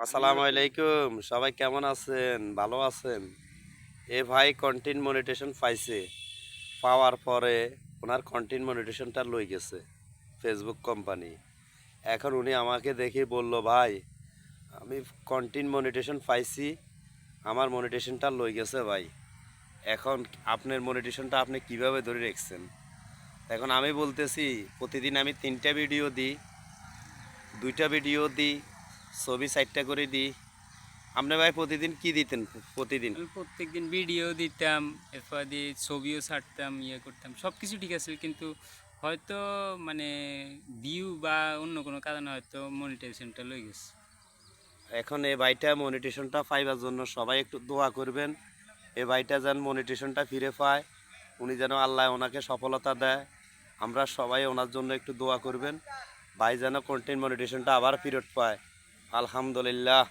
আসসালামু আলাইকুম, সবাই কেমন আছেন? ভালো আছেন? এ ভাই কন্টেন্ট মনিটেশন পাইছে। পাওয়ার পরে ওনার কন্টেন্ট মনিটেশনটা লই গেছে ফেসবুক কোম্পানি। এখন উনি আমাকে দেখে বলল, ভাই আমি কন্টেন্ট মনিটেশন পাইছি, আমার মনিটেশনটা লই গেছে ভাই। এখন আপনার মনিটেশনটা আপনি কিভাবে ধরে রাখছেন? এখন আমি বলতেছি, প্রতিদিন আমি 3টা ভিডিও দিই, 2টা ভিডিও দিই, ছবি 4টা করে দিই। আপনি ভাই প্রতিদিন কি দিতেন প্রতিদিন? আমি প্রত্যেকদিন ভিডিও দিতাম, এরপর দিয়ে ছবিও ছাড়তাম, করতাম। সবকিছু ঠিক আছে, কিন্তু হয়তো মানে ভিউ বা অন্য কোনো কারণে হয়তো মনিটাইজেশনটা লই গেছে। এখন এই ভাইটা মনিটেশনটা পাইবার জন্য সবাই একটু দোয়া করবেন। এই ভাইটা যেন মনিটেশনটা ফিরে পায়, উনি যেন আল্লাহ ওনাকে সফলতা দেয়। আমরা সবাই ওনার জন্য একটু দোয়া করবেন, ভাই যেন কন্টেন্ট মনিটেশনটা আবার ফেরত পায়। আলহামদুলিল্লাহ।